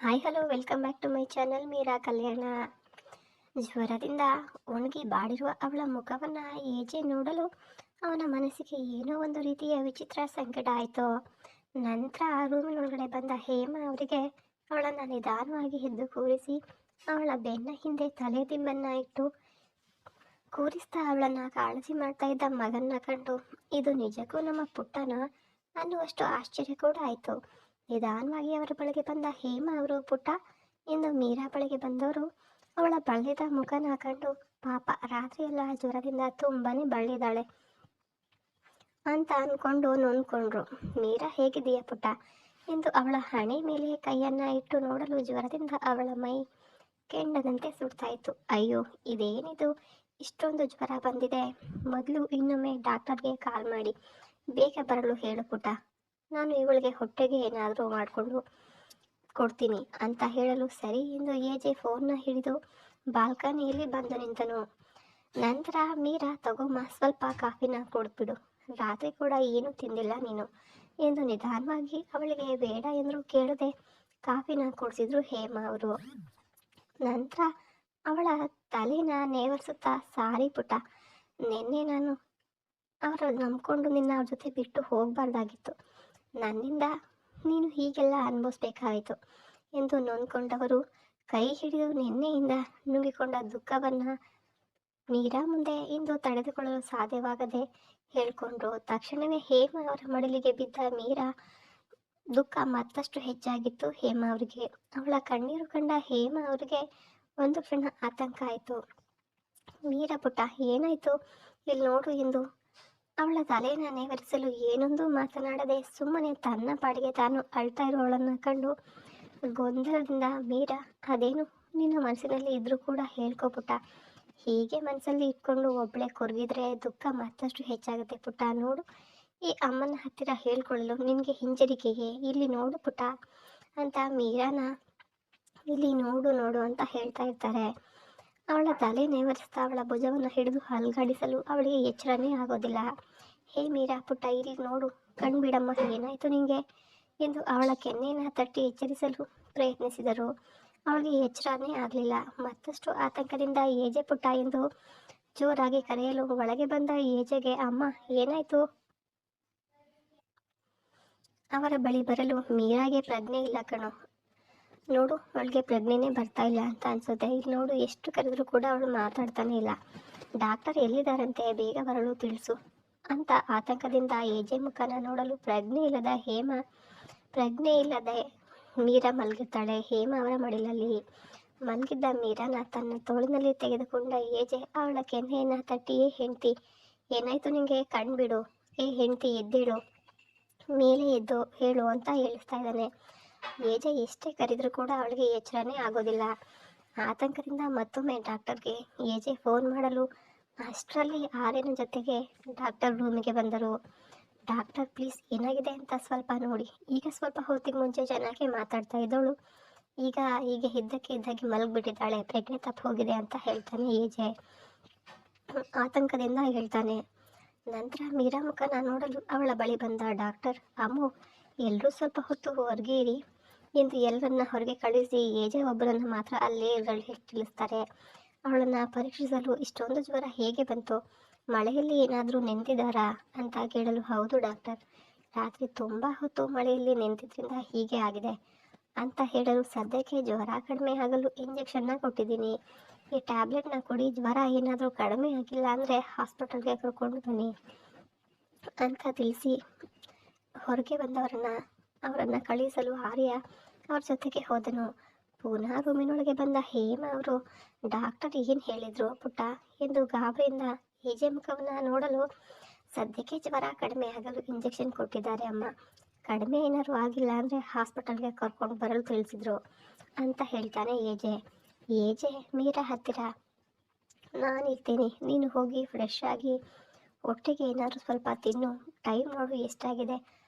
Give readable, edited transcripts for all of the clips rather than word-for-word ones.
Hi hello welcome back to my channel Meera Kalyana. ಜ್ವರದಿಂದ ಒಣಗಿ ಬಾಡಿರುವ ಅವಳ ಮುಖವನ್ನು ಏಜೆ ನೋಡಲು ಅವನ ಮನಸ್ಸಿಗೆ ಏನೋ ಒಂದು ರೀತಿಯ ವಿಚಿತ್ರ ಸಂಕಟ ಆಯಿತು. ನಂತರ ಆ ರೂಮಿನೊಳಗಡೆ ಬಂದ ಹೇಮ ಅವರಿಗೆ ಅವಳನ್ನು ನಿಧಾನವಾಗಿ ಎದ್ದು ಕೂರಿಸಿ ಅವಳ ಬೆನ್ನ ಹಿಂದೆ ತಲೆ ದಿಂಬನ್ನು ಇಟ್ಟು ಕೂರಿಸ್ತಾ ಅವಳನ್ನು ಕಾಳಜಿ ಮಾಡ್ತಾ ಇದ್ದ ಮಗನ್ನ ಕಂಡು ಇದು ನಿಜಕ್ಕೂ ನಮ್ಮ ಪುಟ್ಟನ ಅನ್ನುವಷ್ಟು ಆಶ್ಚರ್ಯ ಕೂಡ ಆಯಿತು. ನಿಧಾನವಾಗಿ ಅವರ ಬಳಿಗೆ ಬಂದ ಹೇಮ ಅವರು, ಪುಟ್ಟ ಎಂದು ಮೀರಾ ಬಳಿಗೆ ಬಂದವರು ಅವಳ ಬಳ್ಳಿದ ಮುಖನ ಕಂಡು, ಪಾಪ ರಾತ್ರಿ ಎಲ್ಲ ಜ್ವರದಿಂದ ತುಂಬಾನೇ ಬಳ್ಳಿದಾಳೆ ಅಂತ ಅಂದ್ಕೊಂಡು ನೊಂದ್ಕೊಂಡ್ರು. ಮೀರಾ ಹೇಗಿದೆಯಾ ಪುಟ್ಟ ಎಂದು ಅವಳ ಹಣೆ ಮೇಲೆ ಕೈಯನ್ನ ಇಟ್ಟು ನೋಡಲು ಜ್ವರದಿಂದ ಅವಳ ಮೈ ಕೆಂಡದಂತೆ ಸುಡ್ತಾ ಇತ್ತು. ಅಯ್ಯೋ, ಇದೇನಿದು, ಇಷ್ಟೊಂದು ಜ್ವರ ಬಂದಿದೆ. ಮೊದಲು ಇನ್ನೊಮ್ಮೆ ಡಾಕ್ಟರ್ಗೆ ಕಾಲ್ ಮಾಡಿ ಬೇಗ ಬರಲು ಹೇಳು ಪುಟ್ಟ. ನಾನು ಇವಳಿಗೆ ಹೊಟ್ಟೆಗೆ ಏನಾದರೂ ಮಾಡಿಕೊಂಡು ಕೊಡ್ತೀನಿ ಅಂತ ಹೇಳಲು ಸರಿ ಎಂದು ಎಜೆ ಫೋನ್ನ ಹಿಡಿದು ಬಾಲ್ಕನಿಯಲ್ಲಿ ಬಂದು ನಿಂತನು. ನಂತರ ಮೀರಾ, ತಗೊಮ್ಮ, ಸ್ವಲ್ಪ ಕಾಫಿನ ಕೊಡ್ಬಿಡು, ರಾತ್ರಿ ಕೂಡ ಏನೂ ತಿಂದಿಲ್ಲ ನೀನು ಎಂದು ನಿಧಾನವಾಗಿ ಅವಳಿಗೆ ಬೇಡ ಎಂದರೂ ಕೇಳದೆ ಕಾಫಿನ ಕೊಡಿಸಿದ್ರು ಹೇಮ ಅವರು. ನಂತರ ಅವಳ ತಲೆನ ನೇವರಿಸುತ್ತಾ, ಸಾರಿ ಪುಟ್ಟ, ನಿನ್ನೆ ನಾನು ಅವರ ನಂಬ್ಕೊಂಡು ನಿನ್ನ ಅವ್ರ ಜೊತೆ ಬಿಟ್ಟು ಹೋಗಬಾರ್ದಾಗಿತ್ತು. ನನ್ನಿಂದ ನೀನು ಹೀಗೆಲ್ಲ ಅನುಭವಿಸ್ಬೇಕಾಯಿತು ಎಂದು ನೊಂದ್ಕೊಂಡವರು ಕೈ ಹಿಡಿದು ನಿನ್ನೆಯಿಂದ ನುಂಗಿಕೊಂಡ ದುಃಖವನ್ನು ಮೀರಾ ಮುಂದೆ ಇಂದು ತಡೆದುಕೊಳ್ಳಲು ಸಾಧ್ಯವಾಗದೆ ಹೇಳ್ಕೊಂಡ್ರು. ತಕ್ಷಣವೇ ಹೇಮ ಅವರ ಮಡಿಲಿಗೆ ಬಿದ್ದ ಮೀರಾ ದುಃಖ ಮತ್ತಷ್ಟು ಹೆಚ್ಚಾಗಿತ್ತು ಹೇಮ ಅವರಿಗೆ. ಅವಳ ಕಣ್ಣೀರು ಕಂಡ ಹೇಮ ಅವರಿಗೆ ಒಂದು ಕ್ಷಣ ಆತಂಕ ಆಯಿತು. ಮೀರಾ, ಪುಟ್ಟ ಏನಾಯಿತು, ಇಲ್ಲಿ ನೋಡು ಎಂದು ಅವಳ ತಲೆನ ನೇವರಿಸಲು ಏನೊಂದು ಮಾತನಾಡದೆ ಸುಮ್ಮನೆ ತನ್ನ ಪಾಡಿಗೆ ತಾನು ಅಳ್ತಾ ಇರುವವಳನ್ನು ಕಂಡು ಗೊಂದಲದಿಂದ, ಮೀರಾ, ಅದೇನು ನಿನ್ನ ಮನಸ್ಸಿನಲ್ಲಿ ಇದ್ರೂ ಕೂಡ ಹೇಳ್ಕೊ ಪುಟ್ಟ. ಹೀಗೆ ಮನಸ್ಸಲ್ಲಿ ಇಟ್ಕೊಂಡು ಒಬ್ಬಳೆ ಕೊರಗಿದ್ರೆ ದುಃಖ ಮತ್ತಷ್ಟು ಹೆಚ್ಚಾಗುತ್ತೆ ಪುಟ್ಟ. ನೋಡು, ಈ ಅಮ್ಮನ ಹತ್ತಿರ ಹೇಳ್ಕೊಳ್ಳಲು ನಿನಗೆ ಹಿಂಜರಿಕೆಗೆ, ಇಲ್ಲಿ ನೋಡು ಪುಟ್ಟ ಅಂತ ಮೀರಾನ ಇಲ್ಲಿ ನೋಡು ನೋಡು ಅಂತ ಹೇಳ್ತಾ ಇರ್ತಾರೆ. ಅವಳ ತಲೆ ನೇವರಿಸ್ತಾ ಅವಳ ಭುಜವನ್ನು ಹಿಡಿದು ಅಲ್ಗಾಡಿಸಲು ಅವಳಿಗೆ ಎಚ್ಚರನೇ ಆಗೋದಿಲ್ಲ. ಹೇ ಮೀರಾ, ಪುಟ್ಟ ಇಲ್ಲಿ ನೋಡು, ಕಣ್ಬಿಡಮ್ಮ, ಏನಾಯಿತು ನಿಂಗೆ ಎಂದು ಅವಳ ಕೆನ್ನೆನ ತಟ್ಟಿ ಎಚ್ಚರಿಸಲು ಪ್ರಯತ್ನಿಸಿದರು. ಅವಳಿಗೆ ಎಚ್ಚರನೇ ಆಗಲಿಲ್ಲ. ಮತ್ತಷ್ಟು ಆತಂಕದಿಂದ ಏಜೆ, ಪುಟ್ಟ ಎಂದು ಜೋರಾಗಿ ಕರೆಯಲು ಒಳಗೆ ಬಂದ ಏಜೆಗೆ, ಅಮ್ಮ ಏನಾಯಿತು ಅವರ ಬಳಿ ಬರಲು, ಮೀರಾಗೆ ಪ್ರಜ್ಞೆ ಇಲ್ಲ ಕಣೋ, ನೋಡು ಅವಳಿಗೆ ಪ್ರಜ್ಞೆನೇ ಬರ್ತಾ ಇಲ್ಲ ಅಂತ ಅನ್ಸುತ್ತೆ. ಇಲ್ಲಿ ನೋಡು, ಎಷ್ಟು ಕರೆದರೂ ಕೂಡ ಅವಳು ಮಾತಾಡ್ತಾನೆ ಇಲ್ಲ. ಡಾಕ್ಟರ್ ಎಲ್ಲಿದ್ದಾರಂತೆ, ಬೇಗ ಬರಲು ತಿಳಿಸು ಅಂತ ಆತಂಕದಿಂದ ಏಜೆ ಮುಖನ ನೋಡಲು ಪ್ರಜ್ಞೆ ಇಲ್ಲದೆ ಮೀರಾ ಮಲಗಿರ್ತಾಳೆ. ಹೇಮ ಅವರ ಮಡಿಲಲ್ಲಿ ಮಲಗಿದ್ದ ಮೀರಾನ ತನ್ನ ತೋಳಿನಲ್ಲಿ ತೆಗೆದುಕೊಂಡ ಏಜೆ ಅವಳ ಕೆನ್ನೆಯನ್ನು ತಟ್ಟಿ, ಹೆಂಡ್ತಿ ಏನಾಯ್ತು ನಿಂಗೆ, ಕಣ್ಬಿಡು, ಹೆಂಡ್ತಿ ಎದ್ದೇಳು, ಮೇಲೆ ಎದ್ದು ಹೇಳು ಅಂತ ಹೇಳಿಸ್ತಾ ಇದ್ದಾನೆ. ಏಜೆ ಎಷ್ಟೇ ಕರೆದರೂ ಕೂಡ ಅವಳಿಗೆ ಎಚ್ಚರನೇ ಆಗೋದಿಲ್ಲ. ಆತಂಕದಿಂದ ಮತ್ತೊಮ್ಮೆ ಡಾಕ್ಟರ್ಗೆ ಏಜೆ ಫೋನ್ ಮಾಡಲು ಅಷ್ಟರಲ್ಲಿ ಆರ್ಯನ ಜೊತೆಗೆ ಡಾಕ್ಟರ್ ರೂಮಿಗೆ ಬಂದರು. ಡಾಕ್ಟರ್, ಪ್ಲೀಸ್ ಏನಾಗಿದೆ ಅಂತ ಸ್ವಲ್ಪ ನೋಡಿ. ಈಗ ಸ್ವಲ್ಪ ಹೊತ್ತಿಗೆ ಮುಂಚೆ ಚೆನ್ನಾಗಿ ಮಾತಾಡ್ತಾ ಇದ್ದವಳು ಈಗ ಹೀಗೆ ಇದ್ದಕ್ಕಿದ್ದಾಗೆ ಮಲಗಿಬಿಟ್ಟಿದ್ದಾಳೆ, ಪ್ರಜ್ಞೆ ತಪ್ಪು ಹೋಗಿದೆ ಅಂತ ಹೇಳ್ತಾನೆ ಏಜೆ. ಆತಂಕದಿಂದ ಹೇಳ್ತಾನೆ. ನಂತರ ಮೀರಾ ಮುಖನ ನೋಡಲು ಅವಳ ಬಳಿ ಬಂದ ಡಾಕ್ಟರ್, ಅಮ್ಮು, ಎಲ್ಲರೂ ಸ್ವಲ್ಪ ಹೊತ್ತು ಹೊರಗೆ ಇರಿ ಎಂದು ಎಲ್ಲರನ್ನ ಹೊರಗೆ ಕಳಿಸಿ ಏಜೆ ಒಬ್ಬರನ್ನು ಮಾತ್ರ ಅಲ್ಲೇ ತಿಳಿಸ್ತಾರೆ. ಅವಳನ್ನು ಪರೀಕ್ಷಿಸಲು, ಇಷ್ಟೊಂದು ಜ್ವರ ಹೇಗೆ ಬಂತು, ಮಳೆಯಲ್ಲಿ ಏನಾದರೂ ನೆಂದಿದ್ದಾರಾ ಅಂತ ಕೇಳಲು, ಹೌದು ಡಾಕ್ಟರ್, ರಾತ್ರಿ ತುಂಬ ಹೊತ್ತು ಮಳೆಯಲ್ಲಿ ನೆಂದಿದ್ರಿಂದ ಹೀಗೆ ಆಗಿದೆ ಅಂತ ಹೇಳಲು, ಸದ್ಯಕ್ಕೆ ಜ್ವರ ಕಡಿಮೆ ಆಗಲು ಇಂಜೆಕ್ಷನ್ನ ಕೊಟ್ಟಿದ್ದೀನಿ, ಈ ಟ್ಯಾಬ್ಲೆಟ್ನ ಕೊಡಿ, ಜ್ವರ ಏನಾದರೂ ಕಡಿಮೆ ಆಗಿಲ್ಲ ಅಂದರೆ ಹಾಸ್ಪಿಟಲ್ಗೆ ಕರ್ಕೊಂಡು ಬನ್ನಿ ಅಂತ ತಿಳಿಸಿ ಹೊರಗೆ ಅವರನ್ನು ಕಳಿಸಲು ಆರ್ಯ ಅವ್ರ ಜೊತೆಗೆ ಹೋದನು. ಪುನಃ ರೂಮಿನೊಳಗೆ ಬಂದ ಹೇಮ ಅವರು, ಡಾಕ್ಟರ್ ಏನು ಹೇಳಿದ್ರು ಪುಟ್ಟ ಎಂದು ಗಾಬರಿಯಿಂದ ಏಜೆ ಮುಖವನ್ನು ನೋಡಲು, ಸದ್ಯಕ್ಕೆ ಜ್ವರ ಕಡಿಮೆ ಆಗಲು ಇಂಜೆಕ್ಷನ್ ಕೊಟ್ಟಿದ್ದಾರೆ ಅಮ್ಮ, ಕಡಿಮೆ ಏನಾದರೂ ಆಗಿಲ್ಲ ಅಂದರೆ ಹಾಸ್ಪಿಟಲ್ಗೆ ಕರ್ಕೊಂಡು ಬರಲು ತಿಳಿಸಿದ್ರು ಅಂತ ಹೇಳ್ತಾನೆ ಏಜೆ ಮೀರಾ ಹತ್ತಿರ, ನಾನಿರ್ತೀನಿ, ನೀನು ಹೋಗಿ ಫ್ರೆಶ್ ಆಗಿ ಹೊಟ್ಟೆಗೆ ಏನಾದರೂ ಸ್ವಲ್ಪ ತಿನ್ನು, ಟೈಮ್ ನೋಡು ಎಷ್ಟಾಗಿದೆ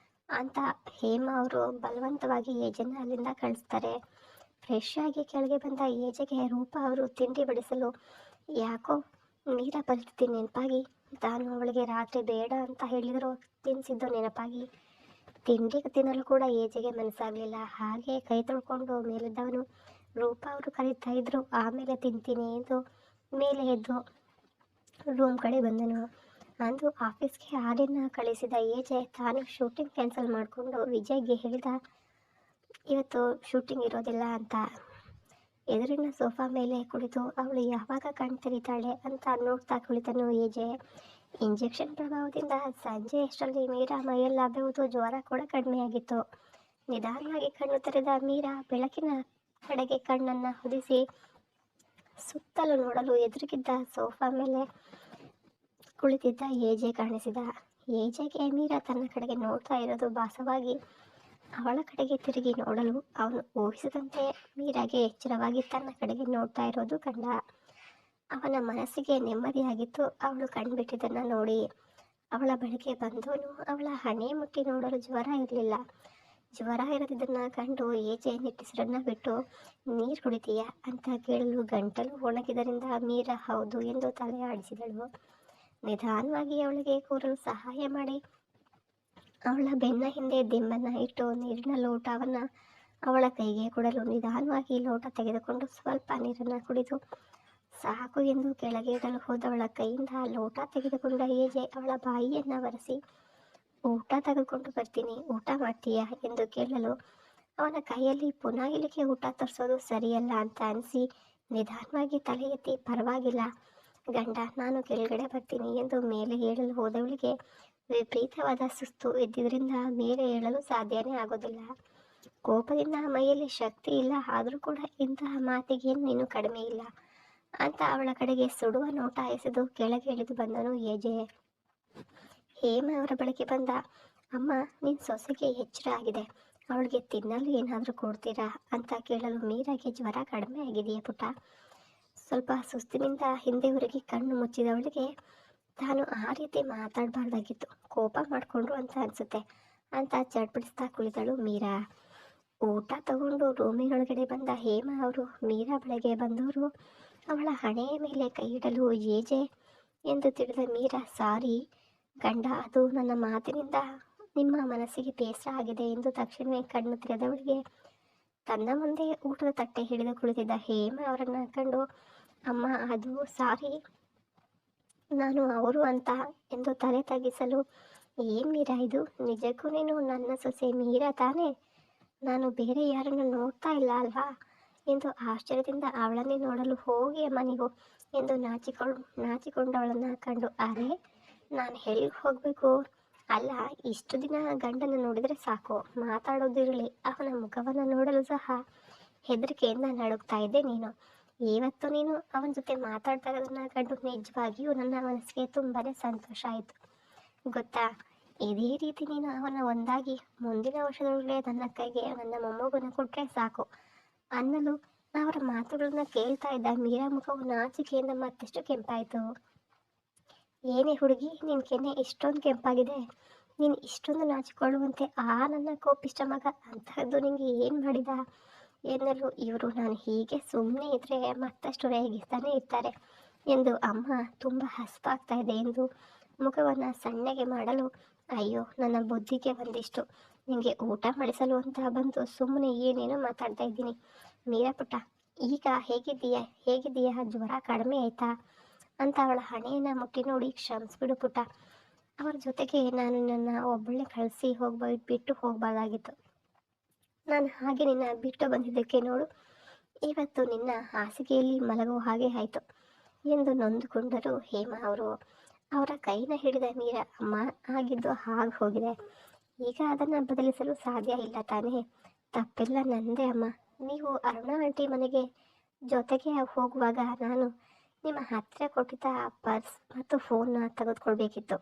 ಅಂತ ಹೇಮ ಅವರು ಬಲವಂತವಾಗಿ ಏಜೆನ ಅಲ್ಲಿಂದ ಕಳಿಸ್ತಾರೆ. ಫ್ರೆಶ್ ಆಗಿ ಕೆಳಗೆ ಬಂದ ಏಜೆಗೆ ರೂಪ ಅವರು ತಿಂಡಿ ಬಡಿಸಲು ಯಾಕೋ ಮೀರಾ ಪರಿಸ್ಥಿತಿ ನೆನಪಾಗಿ ತಾನು ಅವಳಿಗೆ ರಾತ್ರಿ ಬೇಡ ಅಂತ ಹೇಳಿದರೂ ತಿನ್ನಿಸಿದ್ದು ನೆನಪಾಗಿ ತಿಂಡಿ ತಿನ್ನಲು ಕೂಡ ಏಜೆಗೆ ಮನಸ್ಸಾಗಲಿಲ್ಲ. ಹಾಗೆ ಕೈ ತೊಳ್ಕೊಂಡು ಮೇಲಿದ್ದವನು ರೂಪ ಅವರು ಕರೀತಾ ಇದ್ರು. ಆಮೇಲೆ ತಿಂತೀನಿ ಎಂದು ಮೇಲೆ ಎದ್ದು ರೂಮ್ ಕಡೆ ಬಂದನು. ಅಂದು ಆಫೀಸ್ಗೆ ಹಾಡನ್ನು ಕಳಿಸಿದ ಏಜೆ ತಾನು ಶೂಟಿಂಗ್ ಕ್ಯಾನ್ಸಲ್ ಮಾಡಿಕೊಂಡು ವಿಜಯ್ಗೆ ಹೇಳಿದ, ಇವತ್ತು ಶೂಟಿಂಗ್ ಇರೋದಿಲ್ಲ ಅಂತ. ಎದುರಿನ ಸೋಫಾ ಮೇಲೆ ಕುಳಿತು ಅವಳು ಯಾವಾಗ ಕಣ್ ತೆರೀತಾಳೆ ಅಂತ ನೋಡ್ತಾ ಕುಳಿತನು ಏಜೆ. ಇಂಜೆಕ್ಷನ್ ಪ್ರಭಾವದಿಂದ ಸಂಜೆ ಅಷ್ಟರಲ್ಲಿ ಮೀರಾ ಮೈಯೆಲ್ಲ ಬೆವುದು, ಜ್ವರ ಕೂಡ ಕಡಿಮೆಯಾಗಿತ್ತು. ನಿಧಾನವಾಗಿ ಕಣ್ಣು ತೆರೆದ ಮೀರಾ ಬೆಳಕಿನ ಕಡೆಗೆ ಕಣ್ಣನ್ನು ಹೊದಿಸಿ ಸುತ್ತಲೂ ನೋಡಲು ಎದುರಿಗಿದ್ದ ಸೋಫಾ ಮೇಲೆ ಕುಳಿತಿದ್ದ ಏಜೆ ಕಾಣಿಸಿದ. ಏಜೆಗೆ ಮೀರಾ ತನ್ನ ಕಡೆಗೆ ನೋಡ್ತಾ ಇರೋದು ಭಾಸವಾಗಿ ಅವಳ ಕಡೆಗೆ ತಿರುಗಿ ನೋಡಲು ಅವನು ಊಹಿಸಿದಂತೆ ಮೀರಾಗೆ ಎಚ್ಚರವಾಗಿ ತನ್ನ ಕಡೆಗೆ ನೋಡ್ತಾ ಇರೋದು ಕಂಡ. ಅವನ ಮನಸ್ಸಿಗೆ ನೆಮ್ಮದಿಯಾಗಿತ್ತು. ಅವಳು ಕಣ್ಬಿಟ್ಟಿದ್ದನ್ನು ನೋಡಿ ಅವಳ ಬಳಿಗೆ ಬಂದವನು ಅವಳ ಹಣೆ ಮುಟ್ಟಿ ನೋಡಲು ಜ್ವರ ಇರಲಿಲ್ಲ. ಜ್ವರ ಇರದಿದ್ದನ್ನು ಕಂಡು ಏಜೆ ನಿಟ್ಟುಸಿರನ್ನ ಬಿಟ್ಟು, ನೀರು ಕುಡಿತೀಯ ಅಂತ ಕೇಳಲು ಗಂಟಲು ಒಣಗಿದರಿಂದ ಮೀರಾ ಹೌದು ಎಂದು ತಲೆ ಆಡಿಸಿದಳು. ನಿಧಾನವಾಗಿ ಅವಳಿಗೆ ಕೂರಲು ಸಹಾಯ ಮಾಡಿ ಅವಳ ಬೆನ್ನ ಹಿಂದೆ ದಿಂಬನ್ನು ಇಟ್ಟು ನೀರಿನ ಲೋಟವನ್ನು ಅವಳ ಕೈಗೆ ಕೊಡಲು ನಿಧಾನವಾಗಿ ಲೋಟ ತೆಗೆದುಕೊಂಡು ಸ್ವಲ್ಪ ನೀರನ್ನು ಕುಡಿದು ಸಾಕು ಎಂದು ಕೆಳಗೆ ಇಡಲು ಹೋದವಳ ಕೈಯಿಂದ ಲೋಟ ತೆಗೆದುಕೊಂಡ ಏಜೆ ಅವಳ ಬಾಯಿಯನ್ನು ಒರೆಸಿ, ಊಟ ತೆಗೆದುಕೊಂಡು ಬರ್ತೀನಿ, ಊಟ ಮಾಡ್ತೀಯಾ ಎಂದು ಕೇಳಲು ಅವನ ಕೈಯಲ್ಲಿ ಪುನಃ ಇಲ್ಲಿಗೆ ಊಟ ತರಿಸೋದು ಸರಿಯಲ್ಲ ಅಂತ ಅನಿಸಿ ನಿಧಾನವಾಗಿ ತಲೆ ಎತ್ತಿ, ಪರವಾಗಿಲ್ಲ ಗಂಡ, ನಾನು ಕೆಳಗಡೆ ಬರ್ತೀನಿ ಎಂದು ಮೇಲೆ ಏಳಲು ಹೋದವಳಿಗೆ ವಿಪರೀತವಾದ ಸುಸ್ತು ಇದ್ದಿದ್ದರಿಂದ ಮೇಲೆ ಏಳಲು ಸಾಧ್ಯನೇ ಆಗೋದಿಲ್ಲ. ಕೋಪದಿಂದ ಮೈಯಲ್ಲಿ ಶಕ್ತಿ ಇಲ್ಲ, ಆದರೂ ಕೂಡ ಇಂತಹ ಮಾತಿಗೇನು ನೀನು ಕಡಿಮೆ ಇಲ್ಲ ಅಂತ ಅವಳ ಕಡೆಗೆ ಸುಡುವ ನೋಟ ಎಸೆದು ಕೆಳಗೆ ಇಳಿದು ಬಂದನು ಏಜೆ. ಹೇಮ ಅವರ ಬಳಿಗೆ ಬಂದ, ಅಮ್ಮ, ನಿನ್ನ ಸೊಸೆಗೆ ಎಚ್ಚರ ಆಗಿದೆ, ಅವಳಿಗೆ ತಿನ್ನಲು ಏನಾದರೂ ಕೊಡ್ತೀರಾ ಅಂತ ಕೇಳಲು ಮೀರಾಗೆ ಜ್ವರ ಕಡಿಮೆ ಆಗಿದೆಯಾ ಪುಟ್ಟ? ಸ್ವಲ್ಪ ಸುಸ್ತಿನಿಂದ ಹಿಂದೆ ಹೊರಗೆ ಕಣ್ಣು ಮುಚ್ಚಿದವಳಿಗೆ ತಾನು ಆ ರೀತಿ ಮಾತಾಡಬಾರ್ದಾಗಿತ್ತು, ಕೋಪ ಮಾಡಿಕೊಂಡ್ರು ಅಂತ ಅನಿಸುತ್ತೆ ಅಂತ ಚಡ್ಪಡಿಸ್ತಾ ಕುಳಿತಳು ಮೀರಾ. ಊಟ ತಗೊಂಡು ರೂಮಿನೊಳಗಡೆ ಬಂದ ಹೇಮ ಅವರು ಮೀರಾ ಬಳಿಗೆ ಬಂದವರು ಅವಳ ಹಣೆಯ ಮೇಲೆ ಕೈ ಇಡಲು ಏಜೆ ಎಂದು ತಿಳಿದ ಮೀರಾ, ಸಾರಿ ಗಂಡ, ಅದು ನನ್ನ ಮಾತಿನಿಂದ ನಿಮ್ಮ ಮನಸ್ಸಿಗೆ ಬೇಸರ ಆಗಿದೆ ಎಂದು ತಕ್ಷಣವೇ ಕಣ್ಣು ತೆರೆದವಳಿಗೆ ತನ್ನ ಮುಂದೆ ಊಟದ ತಟ್ಟೆ ಹಿಡಿದು ಕುಳಿತಿದ್ದ ಹೇಮ ಅವರನ್ನು ಕಂಡು, ಅಮ್ಮ, ಅದು ಸಾರಿ, ನಾನು ಅವರು ಅಂತ ಎಂದು ತಲೆ ತಗ್ಗಿಸಲು, ಏನ್ ಮೀರಾ ಇದು, ನಿಜಕ್ಕೂ ನೀನು ನನ್ನ ಸೊಸೆ ಮೀರಾ ತಾನೇ? ನಾನು ಬೇರೆ ಯಾರನ್ನು ನೋಡ್ತಾ ಇಲ್ಲ ಅಲ್ವಾ ಎಂದು ಆಶ್ಚರ್ಯದಿಂದ ಅವಳನ್ನೇ ನೋಡಲು, ಹೋಗಿ ಅಮ್ಮ ನೀವು ಎಂದು ನಾಚಿಕೊಂಡವಳನ್ನು ಕಂಡು, ಅರೆ ನಾನು ಎಲ್ಲಿಗೆ ಹೋಗಬೇಕು? ಅಲ್ಲ, ಇಷ್ಟು ದಿನ ಗಂಡನ ನೋಡಿದರೆ ಸಾಕು, ಮಾತಾಡೋದಿರಲಿ, ಅವನ ಮುಖವನ್ನು ನೋಡಲು ಸಹ ಹೆದರಿಕೆಯಿಂದ ನಡುಗ್ತಾ ಇದ್ದೆ ನೀನು. ಇವತ್ತು ನೀನು ಅವನ ಜೊತೆ ಮಾತಾಡ್ತಾ ಇರೋದನ್ನ ಕಂಡು ನಿಜವಾಗಿಯೂ ನನ್ನ ಮನಸ್ಸಿಗೆ ತುಂಬಾ ಸಂತೋಷ ಆಯಿತು ಗೊತ್ತಾ. ಇದೇ ರೀತಿ ನೀನು ಅವನ ಒಂದಾಗಿ ಮುಂದಿನ ವರ್ಷದೊಳಗೆ ನನ್ನ ಕೈಗೆ ನನ್ನ ಮೊಮ್ಮಗನ ಕೊಟ್ಟರೆ ಸಾಕು ಅನ್ನಲು ಅವರ ಮಾತುಗಳನ್ನ ಕೇಳ್ತಾ ಇದ್ದ ಮೀರಾ ಮುಖವು ನಾಚಿಕೆಯಿಂದ ಮತ್ತಷ್ಟು ಕೆಂಪಾಯಿತು. ಏನೇ ಹುಡುಗಿ, ನಿನ್ನ ಕೆನ್ನೆ ಇಷ್ಟೊಂದು ಕೆಂಪಾಗಿದೆ, ನೀನು ಇಷ್ಟೊಂದು ನಾಚಿಕೊಳ್ಳುವಂತೆ ಆ ನನ್ನ ಕೋಪಿಷ್ಟ ಮಗ ಅಂತಹದ್ದು ನಿನಗೆ ಏನು ಮಾಡಿದ ಎನ್ನಲು ಇವರು ನಾನು ಹೀಗೆ ಸುಮ್ಮನೆ ಇದ್ದರೆ ಮತ್ತಷ್ಟು ರೇಗಿಸ್ತಾನೆ ಇರ್ತಾರೆ ಎಂದು ಅಮ್ಮ ತುಂಬ ಹಸ್ಪಾಗ್ತಾ ಇದೆ ಎಂದು ಮುಖವನ್ನು ಸಣ್ಣಗೆ ಮಾಡಲು, ಅಯ್ಯೋ ನನ್ನ ಬುದ್ಧಿಗೆ ಒಂದಿಷ್ಟು, ನಿನಗೆ ಊಟ ಮಾಡಿಸಲು ಅಂತ ಬಂದು ಸುಮ್ಮನೆ ಏನೇನೋ ಮಾತಾಡ್ತಾ ಇದ್ದೀನಿ. ಮೀರಾ ಪುಟ್ಟ, ಈಗ ಹೇಗಿದ್ದೀಯಾ ಜ್ವರ ಕಡಿಮೆ ಆಯಿತಾ ಅಂತ ಅವಳ ಹಣೆಯನ್ನು ಮುಟ್ಟಿ ನೋಡಿ, ಕ್ಷಮಿಸ್ಬಿಡು ಪುಟ್ಟ, ಅವರ ಜೊತೆಗೆ ನಾನು ನನ್ನ ಒಬ್ಬಳನ್ನೇ ಕಳಿಸಿ ಬಿಟ್ಟು ಹೋಗಬಾರ್ದಾಗಿತ್ತು. ನಾನು ಹಾಗೆ ನಿನ್ನ ಬಿಟ್ಟು ಬಂದಿದ್ದಕ್ಕೆ ನೋಡು, ಇವತ್ತು ನಿನ್ನ ಹಾಸಿಗೆಯಲ್ಲಿ ಮಲಗುವ ಹಾಗೆ ಆಯಿತು ಎಂದು ನೊಂದುಕೊಂಡರು ಹೇಮ ಅವರು. ಅವರ ಕೈನ ಹಿಡಿದ ಮೀರಾ, ಅಮ್ಮ, ಆಗಿದ್ದು ಹಾಗೆ ಹೋಗಿದೆ, ಈಗ ಅದನ್ನು ಬದಲಿಸಲು ಸಾಧ್ಯ ಇಲ್ಲ ತಾನೇ, ತಪ್ಪೆಲ್ಲ ನಂದೇ ಅಮ್ಮ. ನೀವು ಅರುಣಾ ಆಂಟಿ ಮನೆಗೆ ಜೊತೆಗೆ ಹೋಗುವಾಗ ನಾನು ನಿಮ್ಮ ಹತ್ತಿರ ಕೊಟ್ಟಿದ್ದ ಪರ್ಸ್ ಮತ್ತು ಫೋನ್ನ ತೆಗೆದುಕೊಳ್ಬೇಕಿತ್ತು,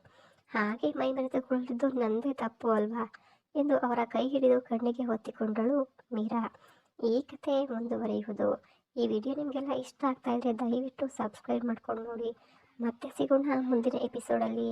ಹಾಗೆ ಮೈ ಮರೆತುಕೊಳ್ಳಿದ್ದು ನಂದೇ ತಪ್ಪು ಅಲ್ವಾ ಎಂದು ಅವರ ಕೈ ಹಿಡಿದು ಕಣ್ಣಿಗೆ ಹೊತ್ತಿಕೊಂಡಳು ಮೀರಾ. ಈ ಕಥೆ ಮುಂದುವರಿಯುವುದು. ಈ ವಿಡಿಯೋ ನಿಮಗೆಲ್ಲ ಇಷ್ಟ ಆಗ್ತಾ ಇದ್ದರೆ ದಯವಿಟ್ಟು ಸಬ್ಸ್ಕ್ರೈಬ್ ಮಾಡ್ಕೊಂಡು ನೋಡಿ. ಮತ್ತೆ ಸಿಗೋಣ ಮುಂದಿನ ಎಪಿಸೋಡಲ್ಲಿ.